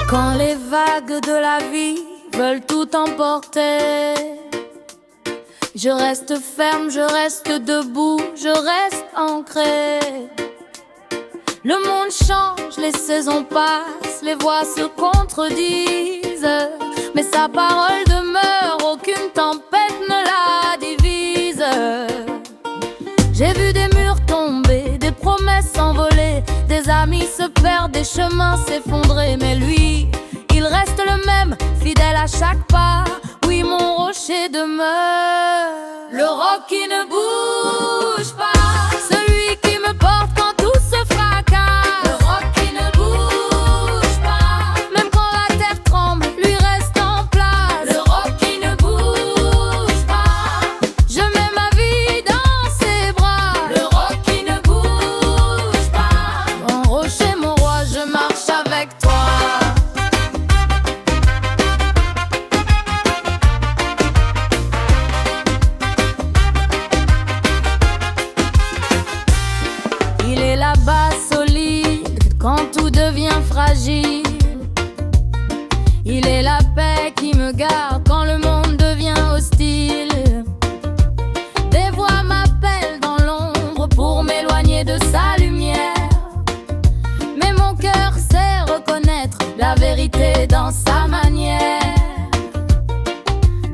Quand les vagues de la vie veulent tout emporter, je reste ferme, je reste debout, je reste ancré. Le monde change, les saisons passent, les voix se contredisent, mais sa parole demeure, aucune tempête ne la divise. J'ai vu des murs tomber, des promesses s'envoler, des amis se perdre, des chemins s'effondrer, mais lui, il reste le même, fidèle à chaque pas. Oui, mon rocher demeure, le roc qui ne bouge pas, celui qui me porte quand tout se fracasse. Le roc qui ne bouge pas, même quand la terre tremble, lui reste en place. Le roc qui ne bouge pas, je mets ma vie dans ses bras. Le roc qui ne bouge pas, mon rocher, mon roi, je marche avec toi. Il est là-bas solide quand tout devient fragile. Il est la paix qui me garde quand le monde devient hostile. Des voix m'appellent dans l'ombre pour m'éloigner de sa lumière, mais mon cœur sait reconnaître la vérité dans sa manière.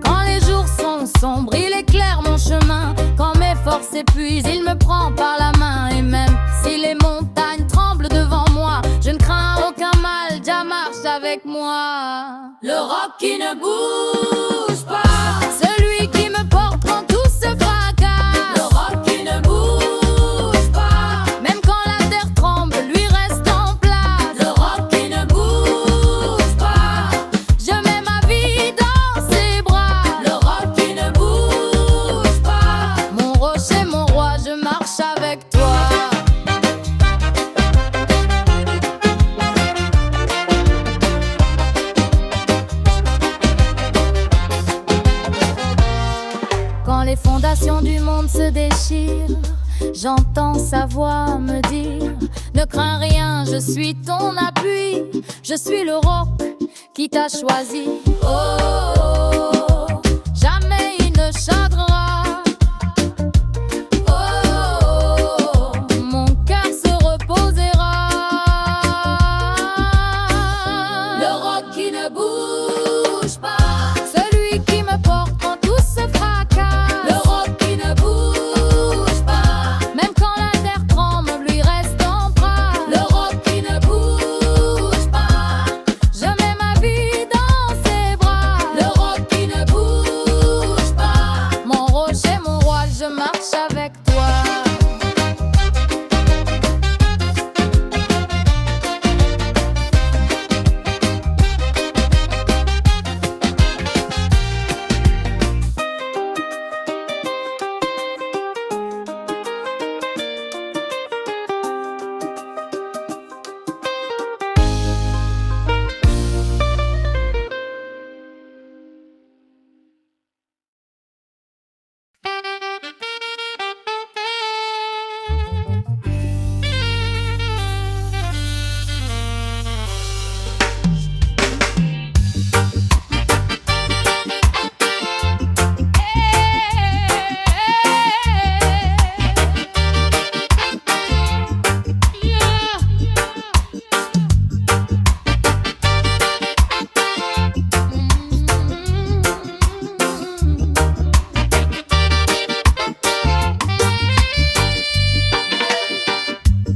Quand les jours sont sombres, il éclaire mon chemin. Quand mes forces s'épuisent, il me prend par la main. Et même si les montagnes tremblent devant moi, je ne crains aucun mal, Jah marche avec moi. Le roc qui ne bouge pas, celui qui me porte quand tout se fracasse. Le roc qui ne bouge pas, même quand la terre tremble, lui reste en place. Le roc qui ne bouge pas, je mets ma vie dans ses bras. Le roc qui ne bouge pas, mon rocher, mon roi, je marche avec toi. Quand les fondations du monde se déchirent, j'entends sa voix me dire: ne crains rien, je suis ton appui, je suis le roc qui t'a choisi. Oh, jamais il ne changera. Oh, mon cœur se reposera. Le roc qui ne bouge pas, celui qui me porte quand tout se fracasse. Le roc qui ne bouge pas, même quand la terre tremble, lui reste en bras. Le roc qui ne bouge pas, je mets ma vie dans ses bras. Le roc qui ne bouge pas, mon rocher, mon roi, je marche avec toi.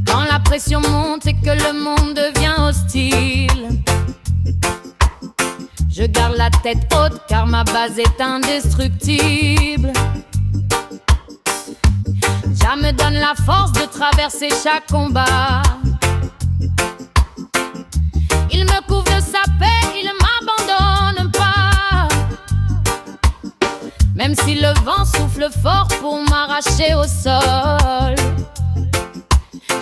Quand la pression monte et que le monde devient hostile, je garde la tête haute car ma base est indestructible. Jah me donne la force de traverser chaque combat. Il me couvre de sa paix, il ne m'abandonne pas. Même si le vent souffle fort pour m'arracher au sol,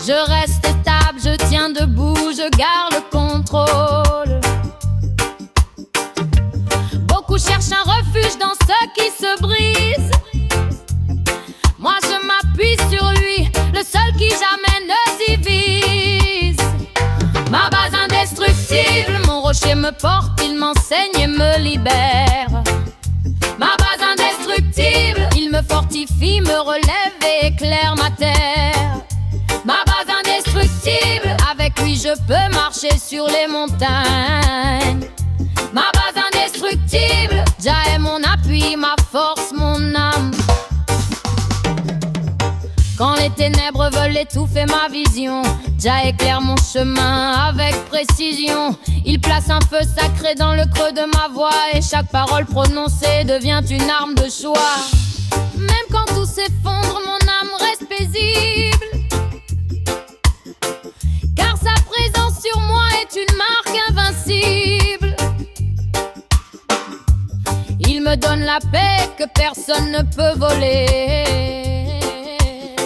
je reste stable, je tiens debout, je garde le contrôle. Beaucoup cherchent un refuge dans ce qui se brise. Moi je m'appuie sur lui, le seul qui jamais ne divise. Ma base indestructible, mon rocher me porte, il m'enseigne et me libère. Ma base indestructible, il me fortifie, me relève et éclaire ma terre. Ma base indestructible, avec lui je peux marcher sur les montagnes. Ma base indestructible, Jah est mon appui, ma force, mon âme. Quand les ténèbres veulent étouffer ma vision, Jah éclaire mon chemin avec précision. Il place un feu sacré dans le creux de ma voix, et chaque parole prononcée devient une arme de choix. Même quand tout s'effondre, mon âme reste paisible, car sa présence sur moi est une marque invincible. Il me donne la paix que personne ne peut voler.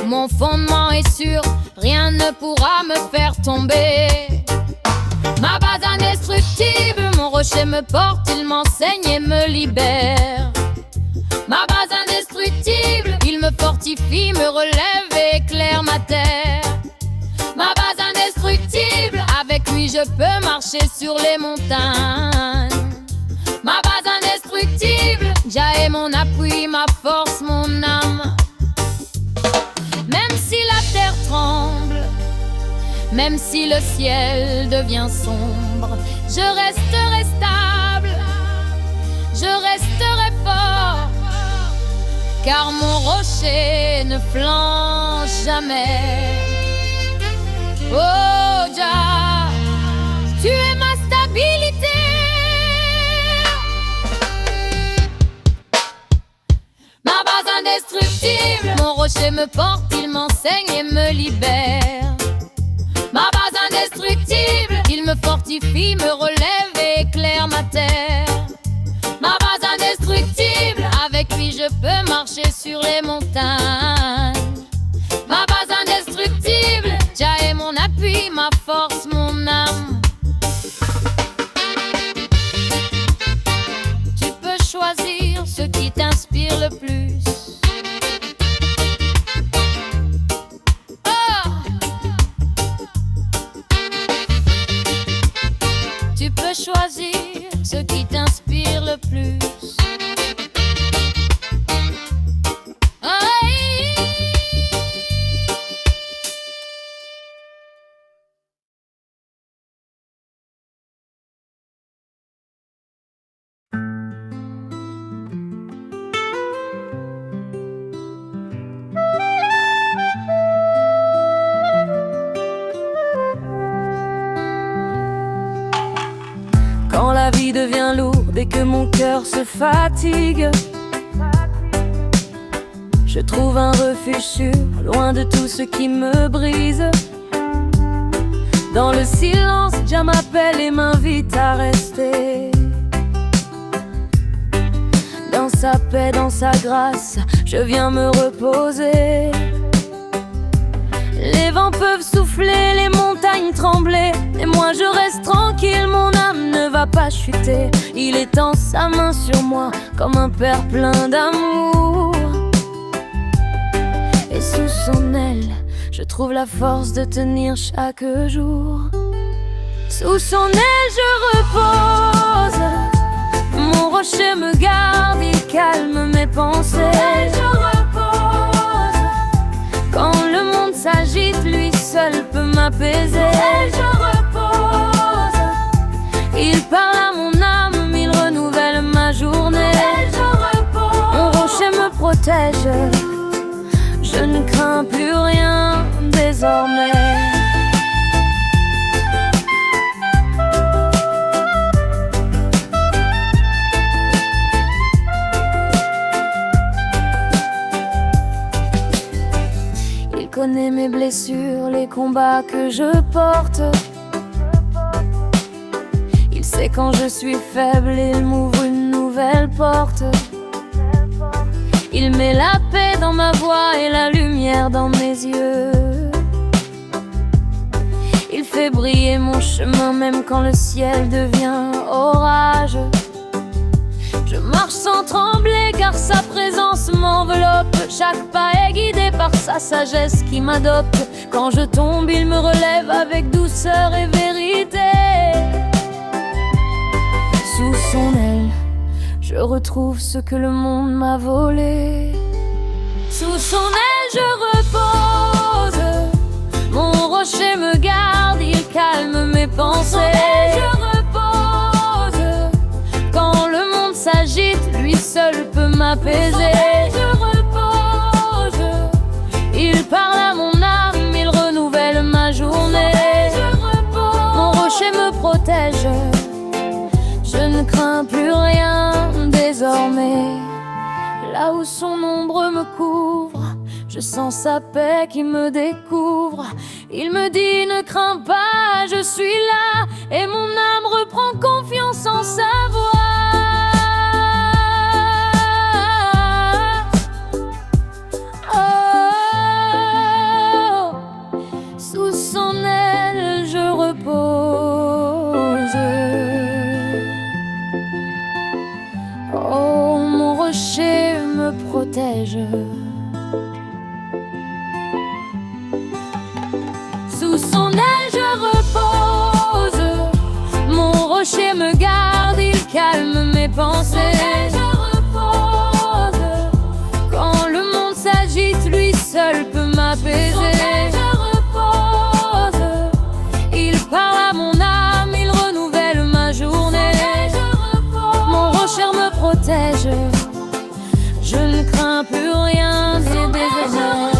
Mon fondement est sûr, rien ne pourra me faire tomber. Ma base indestructible, mon rocher me porte, il m'enseigne et me libère. Ma base indestructible, il me fortifie, me relève et éclaire ma terre. Ma base indestructible, avec lui je peux marcher sur les montagnes. Ma base indestructible, Jah est mon appui, ma force, mon âme. Même si la terre tremble, même si le ciel devient sombre, je resterai stable, je resterai fort, car mon rocher ne flanche jamais. Oh Jah, tu es ma stabilité. Ma base indestructible, mon rocher me porte, il m'enseigne et me libère. Ma base indestructible, il me fortifie, me relève et éclaire ma terre. Ma base indestructible, avec lui je peux marcher sur les montagnes. Ma base indestructible, Jah est mon appui, ma force, mon âme. Tu peux choisir ce qui t'inspire le plus. Oh! Tu peux choisir ce qui t'inspire le plus. Quand la vie devient lourde et que mon cœur se fatigue, je trouve un refuge sûr, loin de tout ce qui me brise. Dans le silence, Jah m'appelle et m'invite à rester. Dans sa paix, dans sa grâce, je viens me reposer. Les vents peuvent souffler, les montagnes trembler, mais moi je reste tranquille, mon âme ne va pas chuter. Il étend sa main sur moi comme un père plein d'amour. Et sous son aile, je trouve la force de tenir chaque jour. Sous son aile je repose, mon rocher me garde, il calme mes pensées. Je repose, quand le monde s'agite, lui seul peut m'apaiser. Je repose, il parle à mon âme, il renouvelle ma journée. Je repose, mon rocher me protège, je ne crains plus rien désormais. Il connaît mes blessures, les combats que je porte. Il sait quand je suis faible, il m'ouvre une nouvelle porte. Il met la paix dans ma voix et la lumière dans mes yeux. Il fait briller mon chemin même quand le ciel devient orage. Je marche sans trembler car sa présence m'enveloppe. Chaque pas est guidé par sa sagesse qui m'adopte. Quand je tombe, il me relève avec douceur et vérité. retrouve ce que le monde m'a volé. Sous son aile je repose, mon rocher me garde, il calme mes pensées. Sous son aile je repose, quand le monde s'agite, lui seul peut m'apaiser. Sous son aile je repose, il parle à mon âme, il renouvelle ma journée. Sous son aile je repose, mon rocher me protège, je ne crains plus rien désormais. Là où son ombre me couvre, je sens sa paix qui me découvre. Il me dit ne crains pas, je suis là. Et mon âme reprend confiance en sa voix. Oh, sous son aile je repose. Oh, mon rocher me protège. Sous son aile je repose, mon rocher me garde, il calme mes pensées. Sous son aile je repose, quand le monde s'agite, lui seul peut m'apaiser. Sous son aile je repose, il parle à mon âme, il renouvelle ma journée. Sous son aile je repose, mon rocher me protège, je ne crains plus rien des déserts.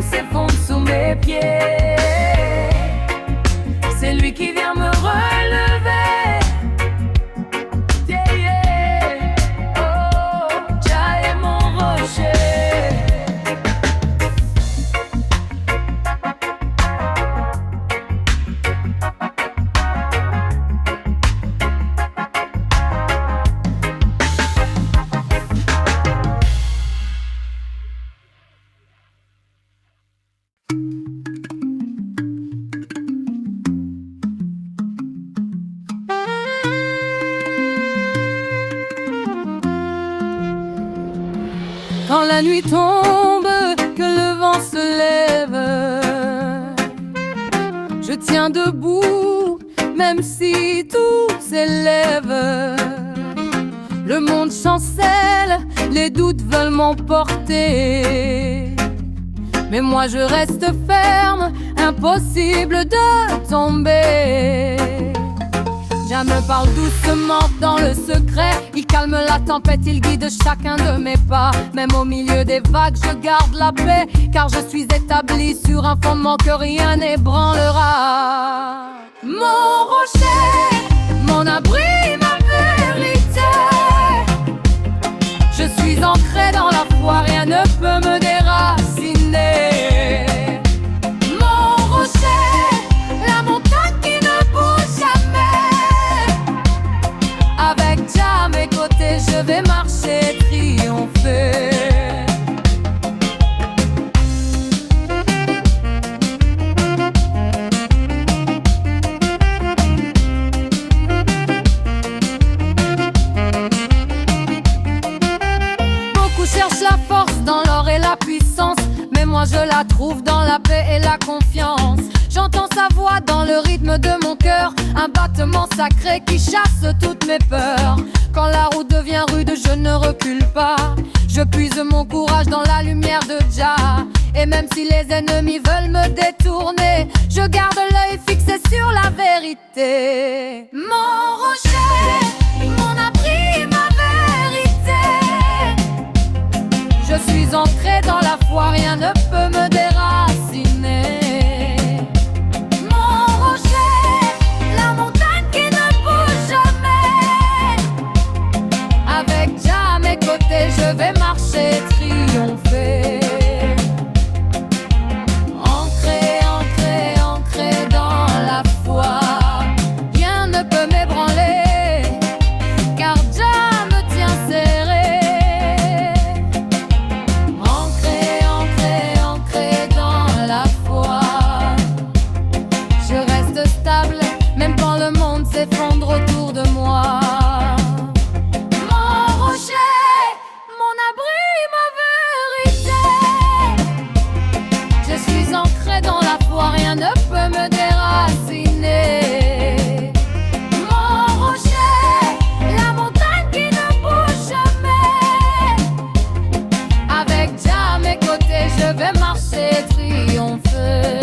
s'effondre sous mes pieds. celui qui vient me relever. Yeah, yeah. Oh, Jah est mon rocher. Quand la nuit tombe, que le vent se lève, je tiens debout, même si tout s'élève. Le monde chancelle, les doutes veulent m'emporter, mais moi je reste ferme, impossible de tomber. Jah me parle doucement dans le secret. Il calme la tempête, il guide chacun de mes pas. Même au milieu des vagues, je garde la paix, car je suis établi sur un fondement que rien n'ébranlera. Mon rocher, mon abri, ma vérité. Je suis ancré dans la foi, rien ne peut me déraciner. Mon rocher, la montagne qui ne bouge jamais. Avec Jah à mes côtés, je vais marcher, triompher. Beaucoup cherchent la force dans l'or et la puissance, mais moi je la trouve dans la paix et la confiance. J'entends sa voix dans le rythme de mon cœur, un battement sacré qui chasse toutes mes peurs. Quand la route devient rude, je ne recule pas. Je puise mon courage dans la lumière de Jah. Et même si les ennemis veulent me détourner, je garde l'œil fixé sur la vérité. Mon rocher, mon abri, ma vérité. Je suis ancré dans la foi, rien ne peut me déraciner. Je vais marcher, triompher. Ancré, ancré, ancré dans la foi. Rien ne peut m'ébranler, car Jah me tient serré. Ancré, ancré, ancré dans la foi. Je reste stable, même quand le monde s'effondre autour de moi. Rien ne peut me déraciner. Mon rocher, la montagne qui ne bouge jamais. Avec Jah à mes côtés, je vais marcher, triompher.